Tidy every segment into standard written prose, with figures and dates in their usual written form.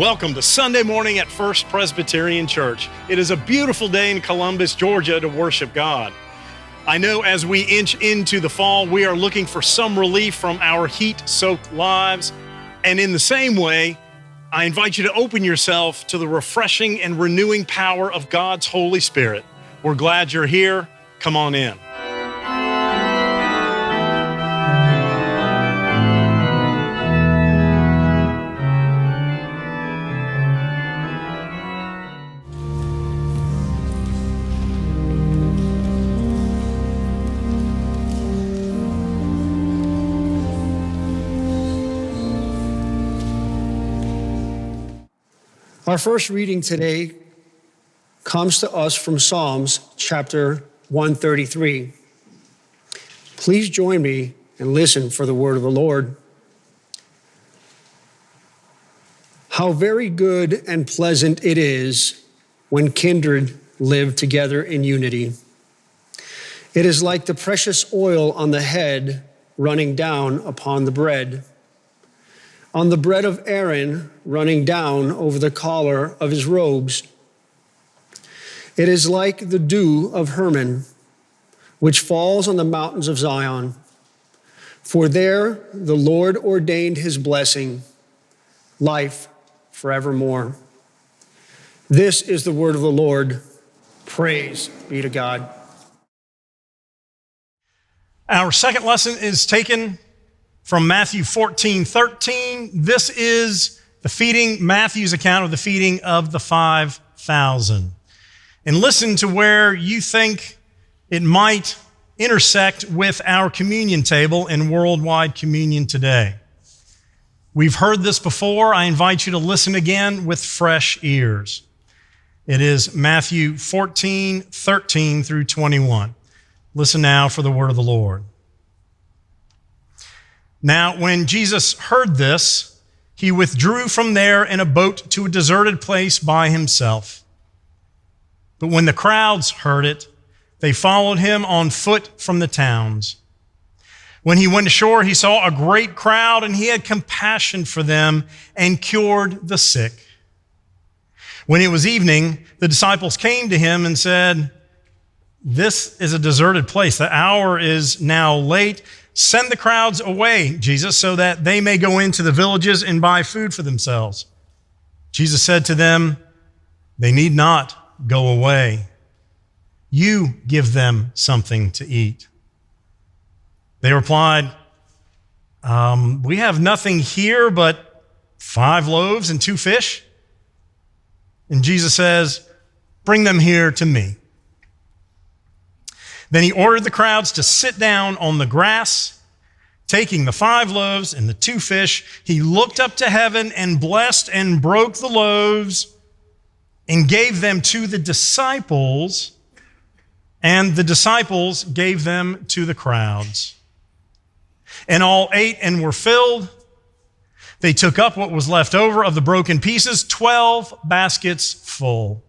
Welcome to Sunday morning at First Presbyterian Church. It is a beautiful day in Columbus, Georgia to worship God. I know as we inch into the fall, we are looking for some relief from our heat-soaked lives. And in the same way, I invite you to open yourself to the refreshing and renewing power of God's Holy Spirit. We're glad you're here. Come on in. Our first reading today comes to us from Psalms chapter 133. Please join me and listen for the word of the Lord. How very good and pleasant it is when kindred live together in unity. It is like the precious oil on the head running down upon the bread, on the bread of Aaron running down over the collar of his robes. It is like the dew of Hermon, which falls on the mountains of Zion. For there the Lord ordained his blessing, life forevermore. This is the word of the Lord. Praise be to God. Our second lesson is taken from Matthew 14:13. This is Matthew's account of the feeding of the 5,000. And listen to where you think it might intersect with our communion table in worldwide communion today. We've heard this before. I invite you to listen again with fresh ears. It is Matthew 14:13 through 21. Listen now for the word of the Lord. Now, when Jesus heard this, he withdrew from there in a boat to a deserted place by himself. But when the crowds heard it, they followed him on foot from the towns. When he went ashore, he saw a great crowd, and he had compassion for them and cured the sick. When it was evening, the disciples came to him and said, "This is a deserted place. The hour is now late. Send the crowds away, Jesus, so that they may go into the villages and buy food for themselves." Jesus said to them, "They need not go away. You give them something to eat." They replied, "We have nothing here but 5 loaves and 2 fish." And Jesus says, "Bring them here to me." Then he ordered the crowds to sit down on the grass. Taking the 5 loaves and the 2 fish, he looked up to heaven and blessed and broke the loaves and gave them to the disciples, and the disciples gave them to the crowds. And all ate and were filled. They took up what was left over of the broken pieces, 12 baskets full.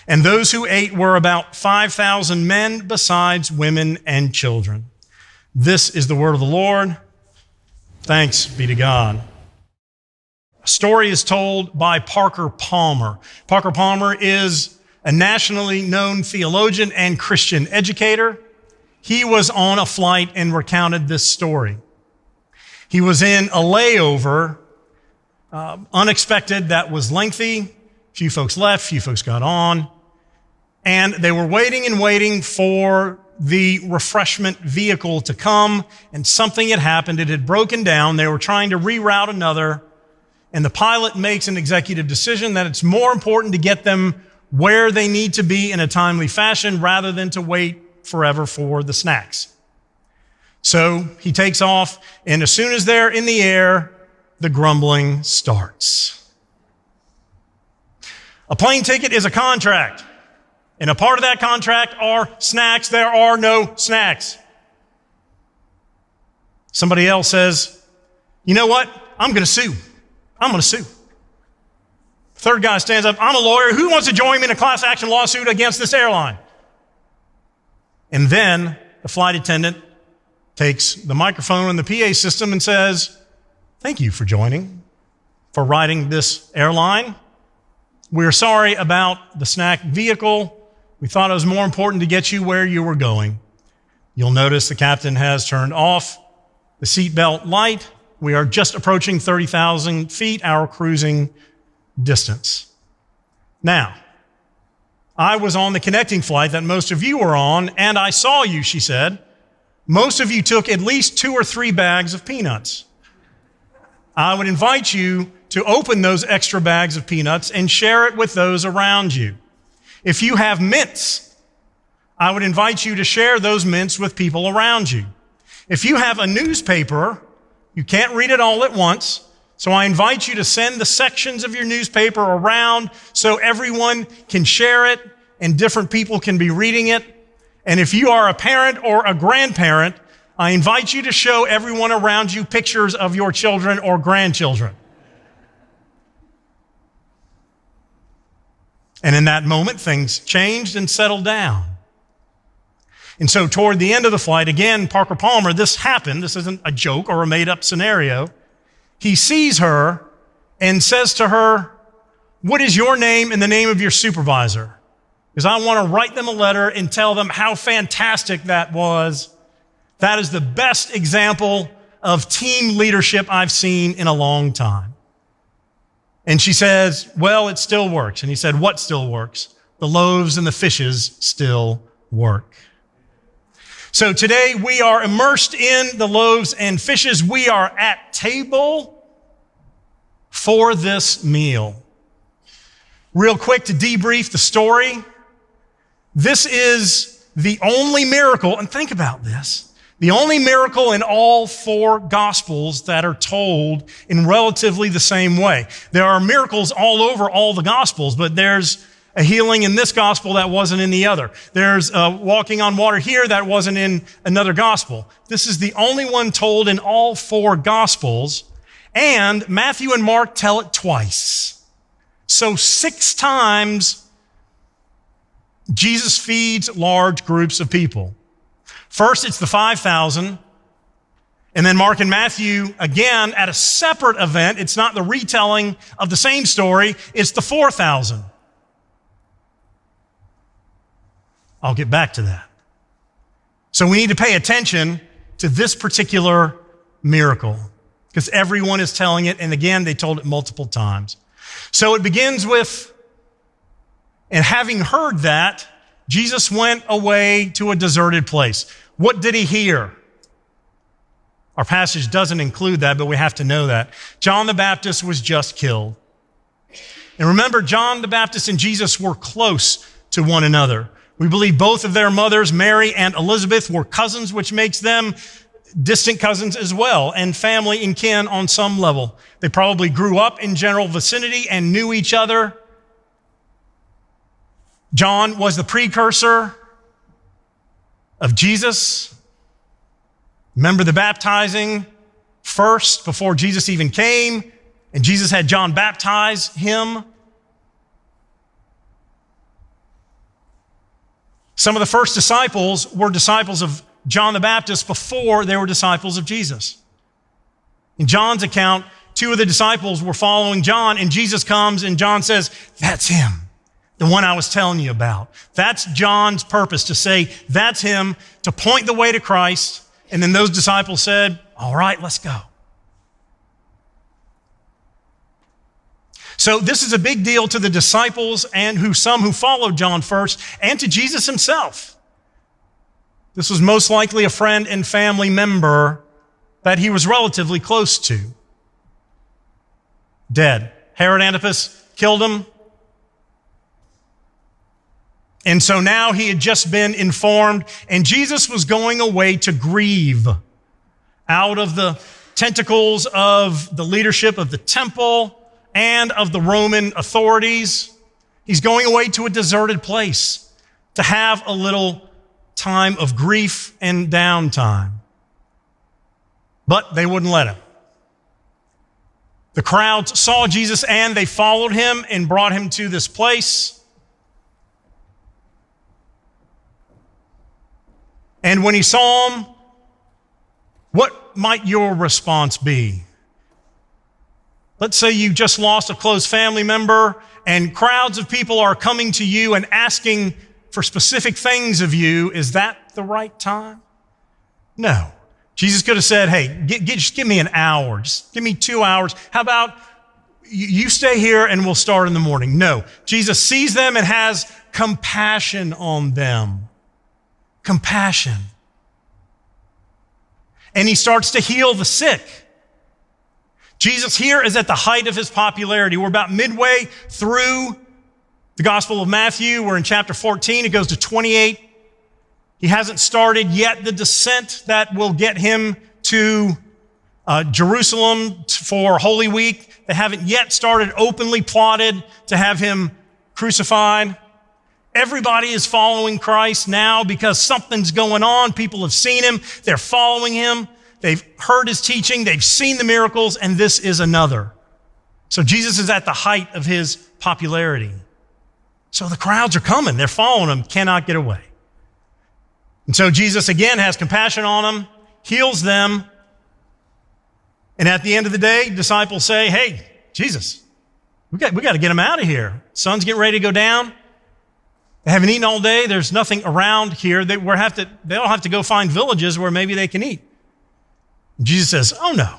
And those who ate were about 5,000 men, besides women and children. This is the word of the Lord. Thanks be to God. A story is told by Parker Palmer. Parker Palmer is a nationally known theologian and Christian educator. He was on a flight and recounted this story. He was in a layover, unexpected, that was lengthy. Few folks left, few folks got on. And they were waiting for the refreshment vehicle to come, and something had happened. It had broken down. They were trying to reroute another, and the pilot makes an executive decision that it's more important to get them where they need to be in a timely fashion rather than to wait forever for the snacks. So he takes off, and as soon as they're in the air, the grumbling starts. A plane ticket is a contract. And a part of that contract are snacks. There are no snacks. Somebody else says, "You know what? I'm going to sue. I'm going to sue." Third guy stands up, "I'm a lawyer. Who wants to join me in a class action lawsuit against this airline?" And then the flight attendant takes the microphone and the PA system and says, "Thank you for joining. for riding this airline. We're sorry about the snack vehicle. We thought it was more important to get you where you were going. You'll notice the captain has turned off the seatbelt light. We are just approaching 30,000 feet, our cruising distance. Now, I was on the connecting flight that most of you were on, and I saw you, she said. Most of you took at least 2 or 3 bags of peanuts. I would invite you to open those extra bags of peanuts and share it with those around you. If you have mints, I would invite you to share those mints with people around you. If you have a newspaper, you can't read it all at once, so I invite you to send the sections of your newspaper around so everyone can share it and different people can be reading it. And if you are a parent or a grandparent, I invite you to show everyone around you pictures of your children or grandchildren. And in that moment, things changed and settled down. And so toward the end of the flight, again, Parker Palmer, this happened. This isn't a joke or a made-up scenario. He sees her and says to her, "What is your name and the name of your supervisor? Because I want to write them a letter and tell them how fantastic that was. That is the best example of team leadership I've seen in a long time." And she says, "Well, it still works." And he said, "What still works?" "The loaves and the fishes still work." So today we are immersed in the loaves and fishes. We are at table for this meal. Real quick to debrief the story. This is the only miracle, and think about this, the only miracle in all 4 Gospels that are told in relatively the same way. There are miracles all over all the Gospels, but there's a healing in this gospel that wasn't in the other. There's walking on water here that wasn't in another gospel. This is the only one told in all 4 Gospels, and Matthew and Mark tell it twice. So 6 times Jesus feeds large groups of people. First, it's the 5,000. And then Mark and Matthew, again, at a separate event. It's not the retelling of the same story. It's the 4,000. I'll get back to that. So we need to pay attention to this particular miracle because everyone is telling it. And again, they told it multiple times. So it begins with, and having heard that, Jesus went away to a deserted place. What did he hear? Our passage doesn't include that, but we have to know that. John the Baptist was just killed. And remember, John the Baptist and Jesus were close to one another. We believe both of their mothers, Mary and Elizabeth, were cousins, which makes them distant cousins as well, and family and kin on some level. They probably grew up in general vicinity and knew each other. John was the precursor of Jesus. Remember the baptizing first before Jesus even came, and Jesus had John baptize him. Some of the first disciples were disciples of John the Baptist before they were disciples of Jesus. In John's account, 2 of the disciples were following John, and Jesus comes and John says, "That's him, the one I was telling you about." That's John's purpose, to say, that's him, to point the way to Christ. And then those disciples said, "All right, let's go." So this is a big deal to the disciples and some who followed John first, and to Jesus himself. This was most likely a friend and family member that he was relatively close to. Dead. Herod Antipas killed him. And so now he had just been informed, and Jesus was going away to grieve out of the tentacles of the leadership of the temple and of the Roman authorities. He's going away to a deserted place to have a little time of grief and downtime. But they wouldn't let him. The crowds saw Jesus and they followed him and brought him to this place. And when he saw him, what might your response be? Let's say you just lost a close family member and crowds of people are coming to you and asking for specific things of you. Is that the right time? No. Jesus could have said, hey, just give me an hour. Just give me 2 hours. How about you stay here and we'll start in the morning? No. Jesus sees them and has compassion on them. Compassion. And he starts to heal the sick. Jesus here is at the height of his popularity. We're about midway through the Gospel of Matthew. We're in chapter 14. It goes to 28. He hasn't started yet the descent that will get him to Jerusalem for Holy Week. They haven't yet started openly plotted to have him crucified. Everybody is following Christ now because something's going on. People have seen him. They're following him. They've heard his teaching. They've seen the miracles, and this is another. So Jesus is at the height of his popularity. So the crowds are coming. They're following him, cannot get away. And so Jesus again has compassion on them, heals them. And at the end of the day, disciples say, hey, Jesus, we got to get him out of here. Sun's getting ready to go down. They haven't eaten all day. There's nothing around here. They'll have to go find villages where maybe they can eat. And Jesus says, oh no.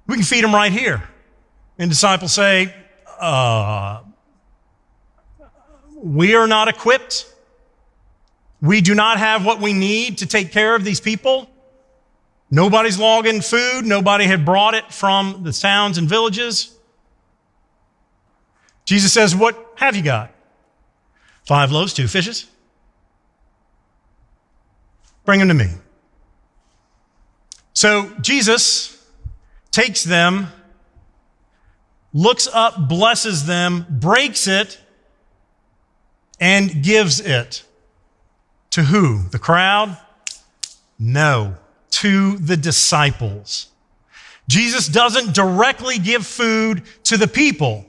We can feed them right here. And disciples say, we are not equipped. We do not have what we need to take care of these people. Nobody's logging food. Nobody had brought it from the towns and villages. Jesus says, what have you got? 5 loaves, 2 fishes. Bring them to me. So Jesus takes them, looks up, blesses them, breaks it, and gives it. To who? The crowd? No. To the disciples. Jesus doesn't directly give food to the people.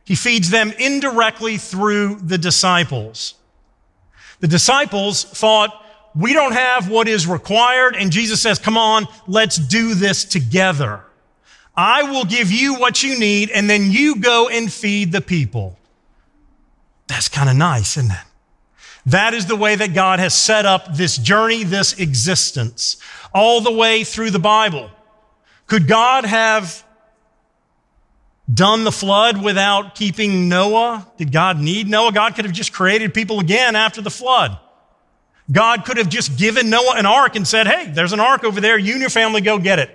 He feeds them indirectly through the disciples. The disciples thought, we don't have what is required, and Jesus says, come on, let's do this together. I will give you what you need, and then you go and feed the people. That's kind of nice, isn't it? That is the way that God has set up this journey, this existence, all the way through the Bible. Could God have done the flood without keeping Noah? Did God need Noah? God could have just created people again after the flood. God could have just given Noah an ark and said, hey, there's an ark over there. You and your family go get it.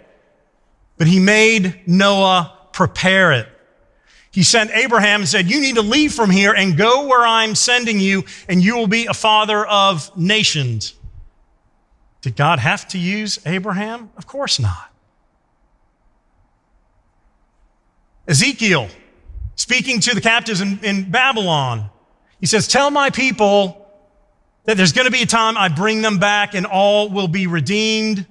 But he made Noah prepare it. He sent Abraham and said, you need to leave from here and go where I'm sending you, and you will be a father of nations. Did God have to use Abraham? Of course not. Ezekiel, speaking to the captives in Babylon, he says, tell my people that there's going to be a time I bring them back and all will be redeemed.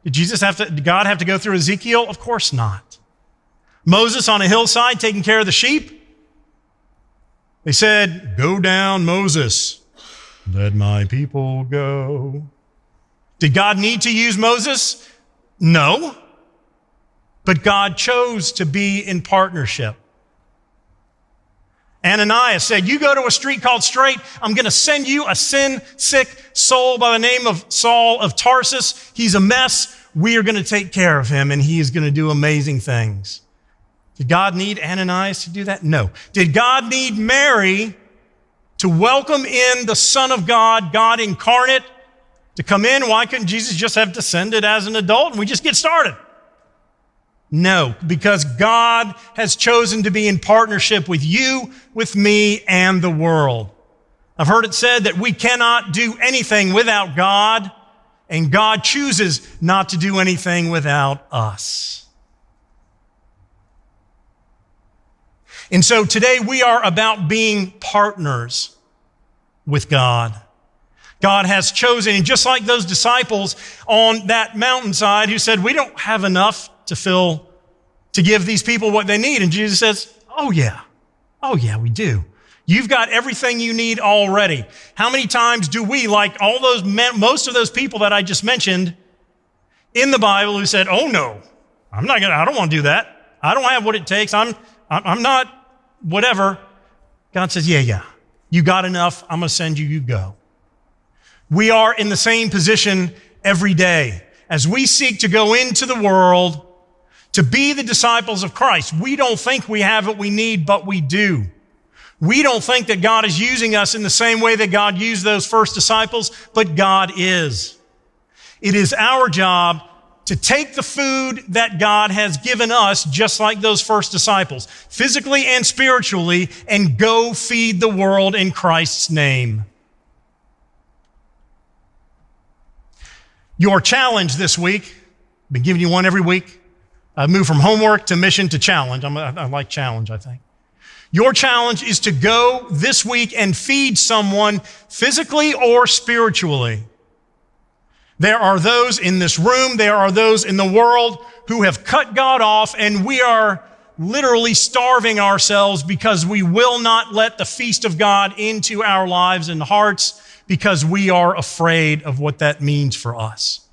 Did God have to go through Ezekiel? Of course not. Moses on a hillside taking care of the sheep. They said, go down, Moses. Let my people go. Did God need to use Moses? No. But God chose to be in partnership. Ananias said, you go to a street called Straight. I'm going to send you a sin-sick soul by the name of Saul of Tarsus. He's a mess. We are going to take care of him, and he is going to do amazing things. Did God need Ananias to do that? No. Did God need Mary to welcome in the Son of God, God incarnate, to come in? Why couldn't Jesus just have descended as an adult and we just get started? No, because God has chosen to be in partnership with you, with me, and the world. I've heard it said that we cannot do anything without God, and God chooses not to do anything without us. And so today we are about being partners with God. God has chosen, and just like those disciples on that mountainside who said, we don't have enough to give these people what they need. And Jesus says, oh yeah, we do. You've got everything you need already. How many times do we, like most of those people that I just mentioned in the Bible who said, oh no, I don't want to do that. I don't have what it takes. I'm not whatever. God says, yeah. You got enough. I'm going to send you. You go. We are in the same position every day as we seek to go into the world to be the disciples of Christ. We don't think we have what we need, but we do. We don't think that God is using us in the same way that God used those first disciples, but God is. It is our job to take the food that God has given us, just like those first disciples, physically and spiritually, and go feed the world in Christ's name. Your challenge this week, I've been giving you one every week. I've moved from homework to mission to challenge. I like challenge, I think. Your challenge is to go this week and feed someone physically or spiritually. There are those in this room, there are those in the world who have cut God off, and we are literally starving ourselves because we will not let the feast of God into our lives and hearts because we are afraid of what that means for us.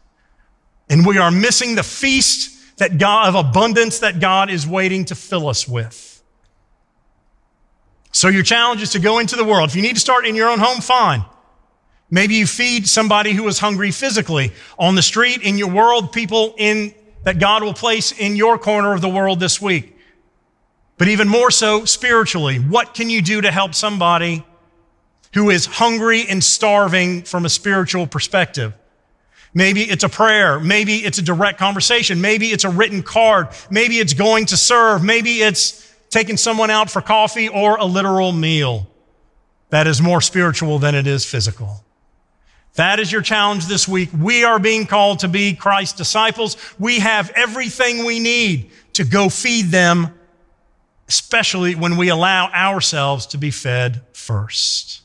And we are missing the feast that God of abundance that God is waiting to fill us with. So your challenge is to go into the world. If you need to start in your own home, fine. Maybe you feed somebody who is hungry physically on the street, in your world, people that God will place in your corner of the world this week. But even more so spiritually, what can you do to help somebody who is hungry and starving from a spiritual perspective? Maybe it's a prayer. Maybe it's a direct conversation. Maybe it's a written card. Maybe it's going to serve. Maybe it's taking someone out for coffee or a literal meal. That is more spiritual than it is physical. That is your challenge this week. We are being called to be Christ's disciples. We have everything we need to go feed them, especially when we allow ourselves to be fed first.